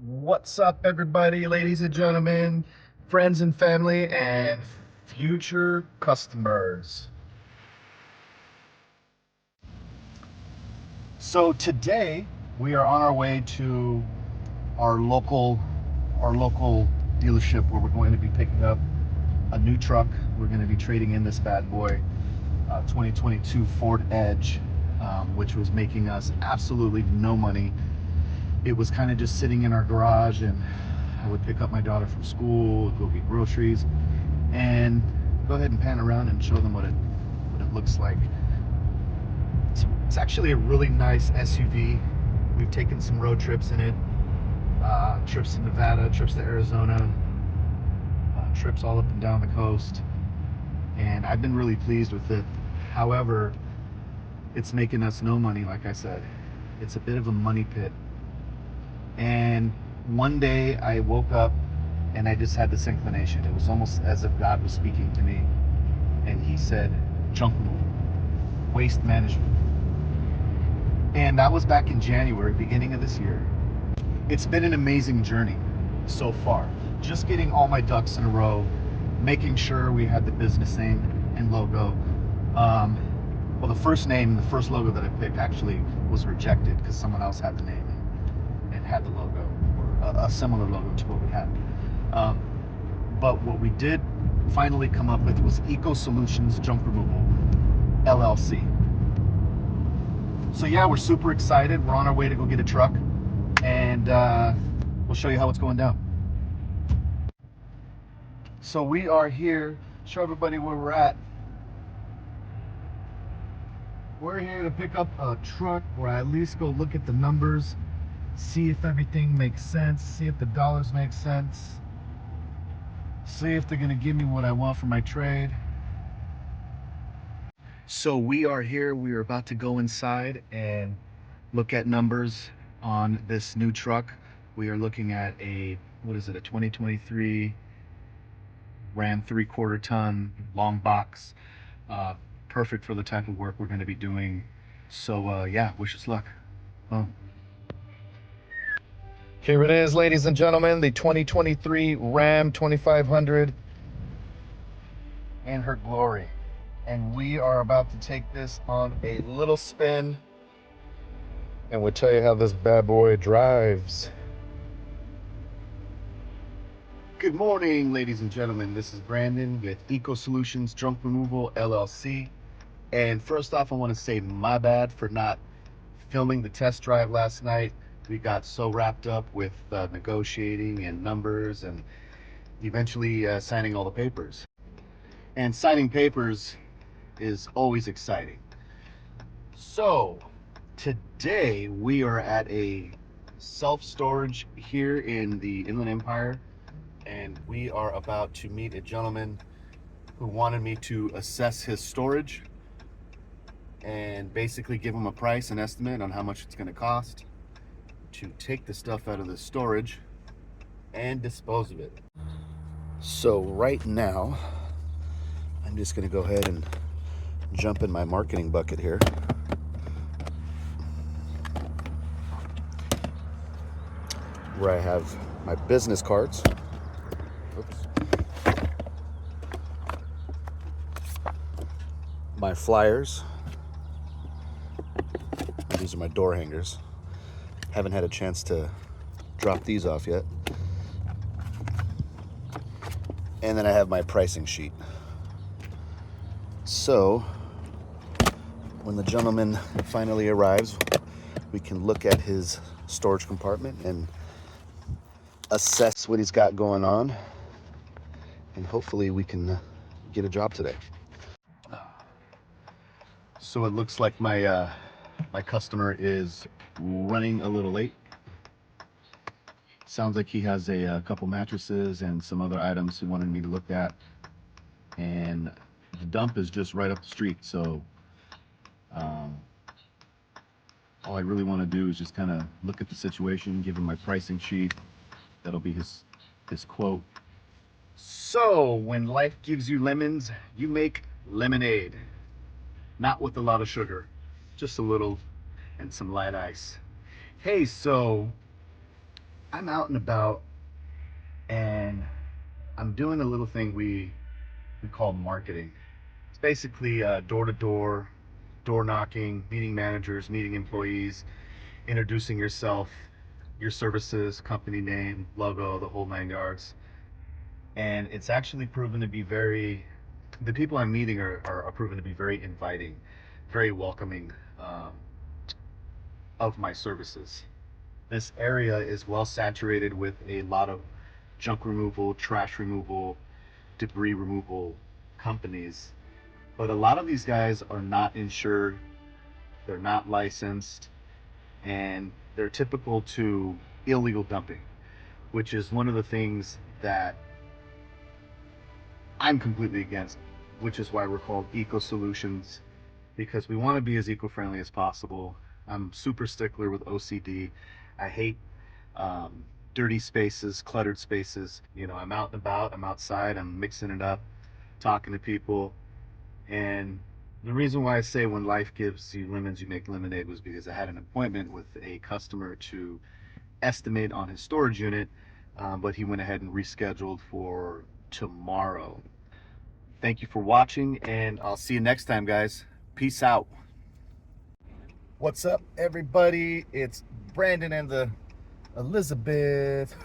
What's up, everybody, ladies and gentlemen, friends and family, and future customers? So today we are on our way to our local dealership where we're going to be picking up a new truck. We're going to be trading in this bad boy, 2022 Ford Edge, which was making us absolutely no money. It was kind of just sitting in our garage, and I would pick up my daughter from school, go get groceries, and go ahead and pan around and show them what it looks like. It's actually a really nice SUV. We've taken some road trips in it, trips to Nevada, trips to Arizona, trips all up and down the coast, and I've been really pleased with it. However, it's making us no money, like I said. It's a bit of a money pit. And one day I woke up and I just had this inclination. It was almost as if God was speaking to me, and he said, junk removal, waste management. And that was back in January, beginning of this year. It's been an amazing journey so far. Just getting all my ducks in a row, making sure we had the business name and logo. Well, the first logo that I picked actually was rejected because someone else had the name and had the logo, or a similar logo to what we had. But what we did finally come up with was Eco Solutions Junk Removal LLC. So yeah, we're super excited. We're on our way to go get a truck, and we'll show you how it's going down. So we are here, show everybody where we're at. We're here to pick up a truck, or at least go look at the numbers, see if everything makes sense, see if the dollars make sense, see if they're gonna give me what I want for my trade. So we are here, we are about to go inside and look at numbers on this new truck. We are looking at a 2023 Ram 3/4 ton long box. Perfect for the type of work we're gonna be doing. So yeah, wish us luck. Here it is, ladies and gentlemen, the 2023 Ram 2500 in her glory. And we are about to take this on a little spin, and we'll tell you how this bad boy drives. Good morning, ladies and gentlemen. This is Brandon with Eco Solutions Junk Removal LLC. And first off, I want to say my bad for not filming the test drive last night. We got so wrapped up with negotiating and numbers and eventually signing all the papers. And signing papers is always exciting. So today we are at a self-storage here in the Inland Empire, and we are about to meet a gentleman who wanted me to assess his storage and basically give him a price, an estimate on how much it's going to cost to take the stuff out of the storage and dispose of it. So right now, I'm just going to go ahead and jump in my marketing bucket here. Where I have my business cards. Oops. My flyers. These are my door hangers. Haven't had a chance to drop these off yet. And then I have my pricing sheet. So when the gentleman finally arrives, we can look at his storage compartment and assess what he's got going on, and hopefully we can get a job today. So it looks like my customer is running a little late. Sounds like he has a couple mattresses and some other items he wanted me to look at, and the dump is just right up the street. So all I really want to do is just kind of look at the situation, give him my pricing sheet. That'll be his quote. So when life gives you lemons, you make lemonade. Not with a lot of sugar, just a little and some light ice. Hey, so I'm out and about, and I'm doing a little thing we call marketing. It's basically door to door, door knocking, meeting managers, meeting employees, introducing yourself, your services, company name, logo, the whole 9 yards. And it's actually proven to be the people I'm meeting are proven to be very inviting, very welcoming of my services. This area is well saturated with a lot of junk removal, trash removal, debris removal companies. But a lot of these guys are not insured, they're not licensed, and they're typical to illegal dumping, which is one of the things that I'm completely against, which is why we're called Eco Solutions, because we want to be as eco-friendly as possible. I'm super stickler with OCD. I hate dirty spaces, cluttered spaces. You know, I'm out and about, I'm outside, I'm mixing it up, talking to people. And the reason why I say when life gives you lemons, you make lemonade was because I had an appointment with a customer to estimate on his storage unit, but he went ahead and rescheduled for tomorrow. Thank you for watching, and I'll see you next time, guys. Peace out. What's up, everybody? It's Brandon and the Elizabeth.